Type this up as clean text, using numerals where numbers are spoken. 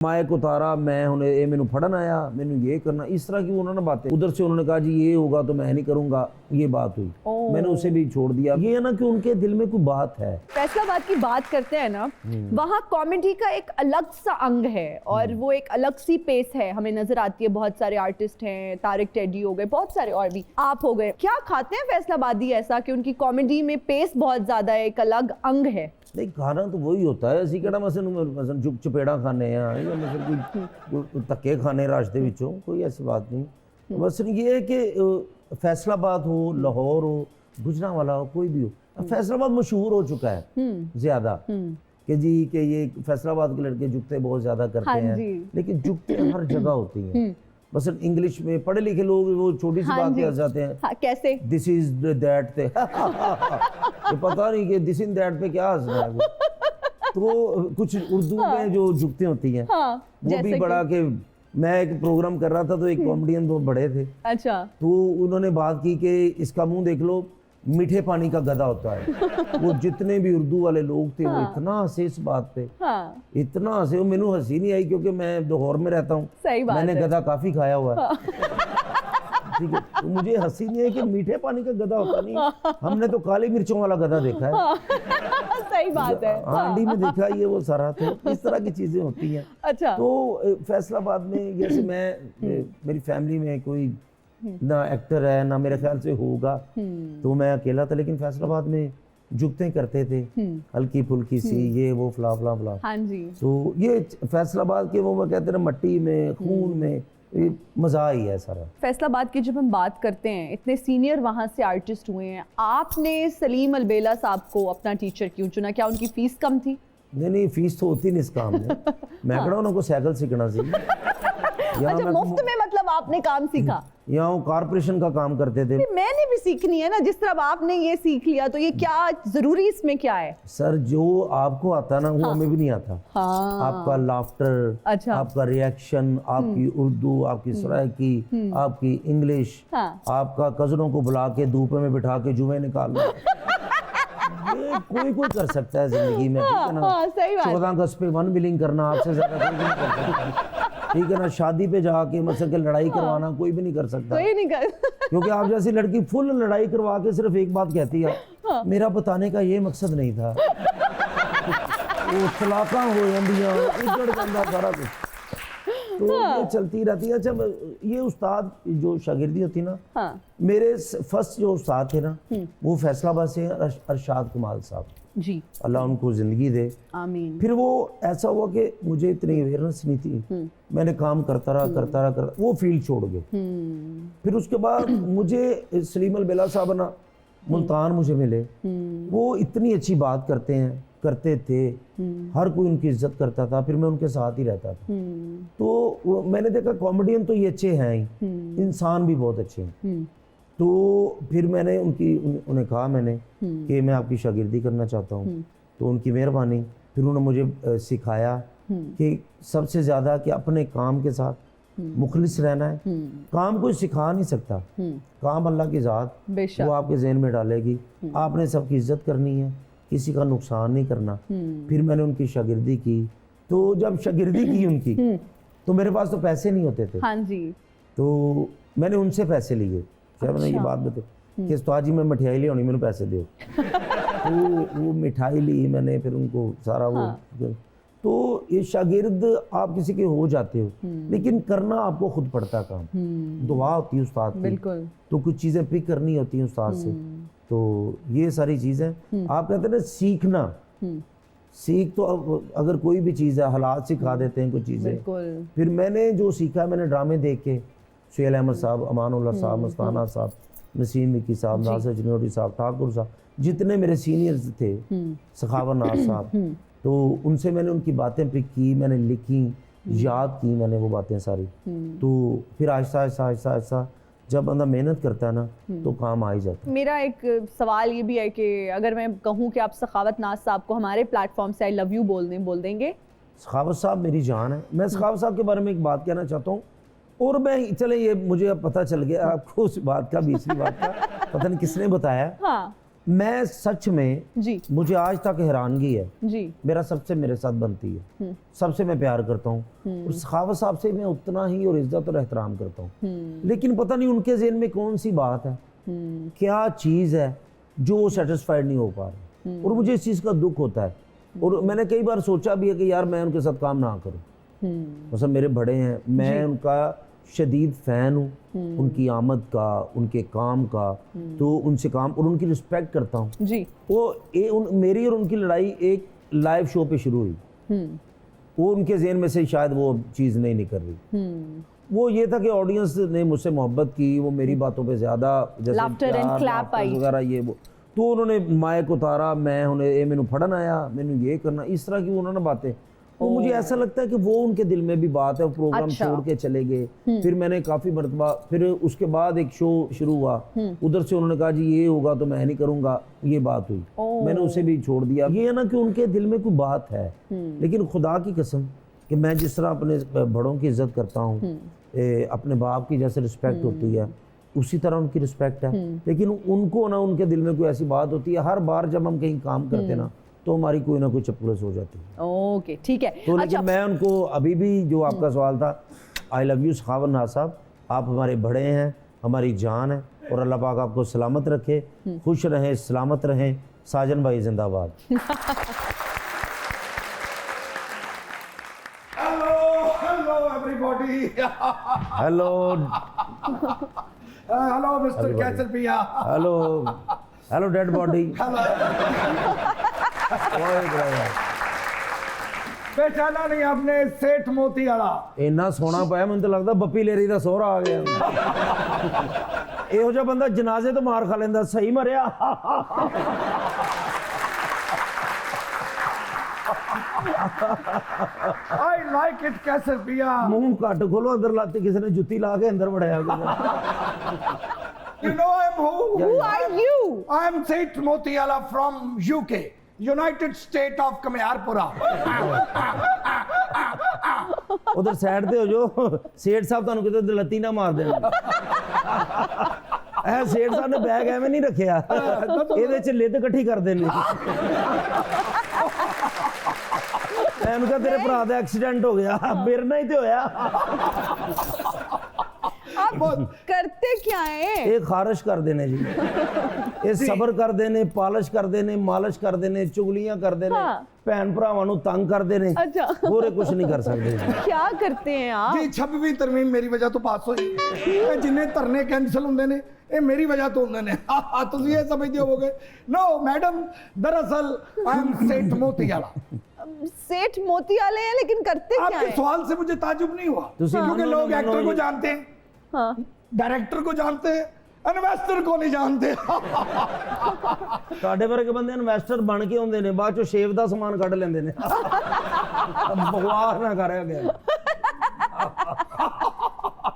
Mic उतारा, मैं हुणे ये मैनू फड़न आया, मैनू ये करना, इस तरह की उन्होंने बातें। उधर से उन्होंने कहा जी ये होगा तो मैं नहीं करूंगा, ये बात हुई। मैंने उसे भी छोड़ दिया। ये है ना कि उनके दिल में कोई बात है। फैसलाबाद की बात करते हैं ना, वहाँ कॉमेडी का एक अलग सा अंग है और वो एक अलग सी पेस है, हमें नजर आती है। बहुत सारे आर्टिस्ट हैं, तारिक टेडी हो गए, बहुत सारे और भी, आप हो गए। क्या खाते हैं फैसलाबादी ऐसा कि उनकी कॉमेडी में पेस बहुत ज्यादा है, एक अलग अंग है? नहीं, खाना तो वही होता है। ਅਸੀਂ ਕਿਹੜਾ ਮਸਨ ਚੁੱਪ ਚਪੇੜਾ ਖਾਣੇ ਆ ਜਾਂ ਮਸਨ ਕੋਈ ਧੱਕੇ ਖਾਣੇ ਰਾਸਤੇ ਵਿੱਚੋਂ, कोई ऐसी बात नहीं। मसलन ये है कि फैसलाबाद हो, लाहौर हो, गुजरांवाला हो, कोई भी हो, फैसलाबाद मशहूर हो चुका है ज्यादा कि जी कि ये फैसलाबाद के लड़के जुगते बहुत ज्यादा करते हैं, लेकिन जुगते हर जगह होती हैं। बस इंग्लिश में पढ़े लिखे लोग वो छोटी सी बात कह जाते हैं। कैसे? दिस इज दैट थे ये पता नहीं कि दिस इन दैट पे क्या हंसना है। तो कुछ उर्दू में जो जुगते होती हैं वो भी बड़ा कि मैं एक प्रोग्राम कर रहा था तो एक कॉमेडियन दो बड़े थे। अच्छा। तो उन्होंने बात की कि इसका मुंह देख लो, मीठे पानी का गधा होता है। वो जितने भी उर्दू वाले लोग थे वो इतना हंसे इस बात पे, इतना हंसे। वो मैनू हंसी नहीं आई क्योंकि मैं लाहौर में रहता हूँ, मैंने गधा काफी खाया हुआ है। ठीक है, तो मुझे हंसी नहीं है कि मीठे पानी का गधा होता नहीं, हमने तो काली मिर्चों वाला गधा देखा है। सही बात है। हांडी में देखा ये वो सारा, तो इस तरह की चीजें होती हैं। अच्छा। तो फैसलाबाद में जैसे मैं, मेरी फैमिली में कोई ना एक्टर है ना मेरे ख्याल से होगा, तो मैं अकेला था। लेकिन फैसलाबाद में जुगते करते थे हल्की फुल्की सी, ये वो फला फला फला। हाँ जी। तो ये फैसलाबाद के वो मैं कहते हैं मट्टी में, खून में, ये मजा ही है सारा। फैसलाबाद की जब हम बात करते हैं, इतने सीनियर वहाँ से आर्टिस्ट हुए हैं, आपने सलीम अलबेला साहब को अपना टीचर क्यों चुना? क्या उनकी फीस कम थी? नहीं, फीस तो होती नहीं इस काम में। मैं कह उनको साइकिल सीखना चाहिए। अच्छा, मुफ्त में मतलब आपने काम सीखा? यहाँ कारपोरेशन का काम करते थे। मैंने भी सीखनी है ना, जिस तरह आपने ये सीख लिया, तो ये क्या जरूरी इसमें क्या है? सर जो आपको आता ना वो हमें भी नहीं आता। आपका लाफ्टर, अच्छा, आपका रिएक्शन, आपकी उर्दू, आपकी सराइकी, आपकी इंग्लिश, आपका कजनों को बुला के धूप में बिठा के जुए निकालना, ये कोई कर सकता है जिंदगी में। ठीक है ना? 14 अगस्त पे 1 बिलिंग करना आपसे ज्यादा कोई नहीं कर सकता। ठीक है ना? शादी पे जाके मतलब लड़ाई करवाना कोई भी नहीं कर सकता, कोई नहीं कर। क्योंकि आप जैसी लड़की फुल लड़ाई करवा के सिर्फ एक बात कहती है, मेरा बताने का ये मकसद नहीं था। वो तलाका हो जांदियां, उजड़ जांदा सारा कुछ, तो ये चलती रहती है। अच्छा, ये उस्ताद जो शागिर्दी होती ना, मेरे फर्स्ट जो उस्ताद थे ना वो फैसलाबाद से अरशाद कमाल साहब जी, अल्लाह उनको जिंदगी दे, आमीन। फिर वो ऐसा हुआ कि मुझे इतनी अवेयरनेस नहीं थी, मैंने काम करता रहा, वो फील्ड छोड़ गए। फिर उसके बाद मुझे सलीम अलबेला साहब ना मुल्तान मुझे मिले, वो इतनी अच्छी बात करते थे, हर कोई उनकी इज्जत करता था, फिर मैं उनके साथ ही रहता था। तो मैंने देखा कॉमेडियन तो ये अच्छे हैं ही, इंसान भी बहुत अच्छे हैं। तो फिर मैंने उन्हें कहा मैंने कि मैं आपकी शागिर्दी करना चाहता हूँ। तो उनकी मेहरबानी, फिर उन्होंने मुझे सिखाया कि सबसे ज़्यादा कि अपने काम के साथ मुखलिस रहना है। काम कोई सिखा नहीं सकता, काम अल्लाह की ज़ात वो आपके ज़हन में डालेगी। आपने सबकी इज्जत करनी है, किसी का नुकसान नहीं करना। फिर मैंने उनकी शागिर्दी की। तो जब शागिर्दी की उनकी, तो मेरे पास तो पैसे नहीं होते थे। हाँ जी। तो मैंने उनसे पैसे लिए। क्या मैंने ये बात बताई कि उस्ताद जी मैं मिठाई ले आनी, मैंने पैसे दो। तो वो मिठाई ली मैंने, फिर उनको सारा वो। तो ये शागिर्द आप किसी के हो जाते हो, लेकिन करना आपको खुद पड़ता काम। दुआ होती है उस्ताद की, बिल्कुल। तो कुछ चीज़ें पिक करनी होती हैं उस्ताद से। तो ये सारी चीज़ें आप कहते हैं ना सीखना, सीख तो अगर कोई भी चीज़ है, हालात सिखा देते हैं कुछ चीज़ें। फिर मैंने जो सीखा, मैंने ड्रामे देख के सुहेल अहमद साहब, अमानुल्लाह साहब, मस्ताना साहब, नसीम विकी साहब, नासिर चिनोटी साहब, ठाकुर साहब, जितने मेरे सीनियर्स थे, सखावत नाज साहब, तो उनसे मैंने उनकी बातें पिक की, मैंने लिखी, याद की मैंने वो बातें सारी। तो फिर आहिस्ता आहिस्ता जब बंदा मेहनत करता है ना तो काम आ ही जाता है। मेरा एक सवाल ये भी है कि अगर मैं कहूँ कि आप सखावत नाज साहब को हमारे प्लेटफॉर्म से आई लव यू बोल देंगे? सखावत साहब मेरी जान है। मैं सखावत साहब के बारे में एक बात कहना चाहता हूँ, और मैं चले ये मुझे अब पता चल गया आपको उस बात का, दूसरी बात का पता नहीं किसने बताया। मैं सच में जी मुझे आज तक हैरानगी है, जी मेरा सबसे मेरे साथ बनती है, सबसे मैं प्यार करता हूँ और सखावत साहब से मैं उतना ही और इज्जत और एहतराम करता हूँ, लेकिन पता नहीं उनके ज़हन में कौन सी बात है, क्या चीज़ है जो वो सेटिस्फाइड नहीं हो पा रही और मुझे इस चीज़ का दुख होता है। और मैंने कई बार सोचा भी है कि यार मैं उनके साथ काम ना करूँ, मतलब मेरे बड़े हैं, मैं उनका शदीद फ़ैन हूँ, उनकी आमद का, उनके काम का, तो उनसे काम और उनकी रिस्पेक्ट करता हूँ जी। वो मेरी और उनकी लड़ाई एक लाइव शो पे शुरू हुई, वो उनके ज़हन में से शायद वो चीज़ नहीं निकल रही, वो ये था कि ऑडियंस ने मुझसे मोहब्बत की, वो मेरी बातों पे ज़्यादा जैसे Laughter and clap आई वगैरह ये वो, तो उन्होंने माइक उतारा, मैं उन्हें ये मैनू फड़न आया, मैनू ये करना, इस तरह की उन्होंने बातें, तो मुझे ऐसा लगता है कि वो उनके दिल में भी बात है, वो प्रोग्राम छोड़ के चले गए। फिर मैंने काफ़ी मरतबा, फिर उसके बाद एक शो शुरू हुआ, उधर से उन्होंने कहा जी ये होगा तो मैं नहीं करूँगा, ये बात हुई, मैंने उसे भी छोड़ दिया। ये है ना कि उनके दिल में कोई बात है, लेकिन खुदा की कसम कि मैं जिस तरह अपने बड़ों की इज्जत करता हूँ, अपने बाप की जैसे रिस्पेक्ट होती है उसी तरह उनकी रिस्पेक्ट है, लेकिन उनको ना उनके दिल में कोई ऐसी बात होती है, हर बार जब हम कहीं काम करते ना तो हमारी कोई ना कोई चपलस हो जाती है। ओके ठीक है। तो लेकिन मैं उनको अभी भी, जो आपका सवाल था, आई लव यू सखावत नाज साहब, आप हमारे बड़े हैं, हमारी जान है और अल्लाह पाक आपको सलामत रखे, खुश रहें, सलामत रहें। साजन भाई जिंदाबाद। Hello everybody. Hello Hello Mr. Caterpillar. Hello dead body. पहचाना नहीं आपने सेठ मोती वाला? इन्ना सोना पाया, मैंने तो लगता बप्पी लेरी का सोहरा आ गया। ਇਹੋ ਜਿਹਾ ਬੰਦਾ ਜਨਾਜ਼ੇ ਤੋਂ ਮਾਰ ਖਾ ਲੈਂਦਾ, ਸਹੀ ਮਰਿਆ। I like it Caterpillar. ਮੂੰਹ ਘੱਟ ਖੋਲੋ, ਅੰਦਰ ਲਾਤੇ ਕਿਸੇ ਨੇ ਜੁੱਤੀ ਲਾ ਕੇ ਅੰਦਰ ਵੜਿਆ। You know I'm who? Who are you? I'm Seth Motiala from UK, United State of Kamayarpura. ਉਧਰ ਸਾਈਡ ਤੇ ਹੋ ਜਾਓ, ਸੇਠ ਸਾਹਿਬ ਤੁਹਾਨੂੰ ਕਿਤੇ ਦਲੱਤੀ ਨਾ ਮਾਰ ਦੇਣ। ਇਹ ਸੇਠ ਸਾਹਿਬ ਨੇ ਬੈਗ ਐਵੇਂ ਨਹੀਂ ਰੱਖਿਆ, ਇਹਦੇ ਚ ਲਿੱਦ ਇਕੱਠੀ ਕਰਦੇ ਨੇ। ਐਨ ਕਾ ਤੇਰੇ ਭਰਾ ਦਾ ਐਕਸੀਡੈਂਟ ਹੋ ਗਿਆ, ਮੇਰੇ ਨਾਲ ਹੀ ਤੇ ਹੋਇਆ। आप करते क्या है? ਇਹ ਖਾਰਿਸ਼ ਕਰਦੇ ਨੇ ਜੀ, ਇਹ ਸਬਰ ਕਰਦੇ ਨੇ, ਪਾਲਿਸ਼ ਕਰਦੇ ਨੇ, ਮਾਲਿਸ਼ ਕਰਦੇ ਨੇ, ਚੁਗਲੀਆਂ ਕਰਦੇ ਨੇ, ਭੈਣ ਭਰਾਵਾਂ ਨੂੰ ਤੰਗ ਕਰਦੇ ਨੇ, अच्छा ਹੋਰ ਕੁਝ ਨਹੀਂ ਕਰ ਸਕਦੇ। क्या करते हैं आप? जी 26ਵੀਂ ਤਰਮੀਮ ਮੇਰੀ ਵਜ੍ਹਾ ਤੋਂ ਪਾਸ ਹੋਈ, ਇਹ ਜਿੰਨੇ ਧਰਨੇ ਕੈਂਸਲ ਹੁੰਦੇ ਨੇ ਇਹ ਮੇਰੀ ਵਜ੍ਹਾ ਤੋਂ ਹੁੰਦੇ ਨੇ। ਤੁਸੀਂ ਇਹ ਸਮਝਦੇ ਹੋਵੋਗੇ। नो मैडम, दरअसल आई एम सेठ मोतीवाला। सेठ मोतियाले हैं, लेकिन करते क्या आपके है? सवाल से मुझे ताजुब नहीं हुआ, ਤੁਸੀਂ क्योंकि ਮੰਨੋ लोग ਨਾ एक्टर ਮੰਨੋ को ਜੀ। जानते हैं, हाँ डायरेक्टर को जानते हैं, इन्वेस्टर को नहीं जानते। ਤੁਹਾਡੇ ਵਰਗੇ ਬੰਦੇ ਇਨਵੈਸਟਰ ਬਣ ਕੇ ਆਉਂਦੇ ਨੇ, ਬਾਅਦ ਚੋਂ ਸ਼ੇਵ ਦਾ ਸਮਾਨ ਕੱਢ ਲੈਂਦੇ ਨੇ। ਬਕਵਾਸ ਨਾ ਕਰਿਆ ਗਿਆ।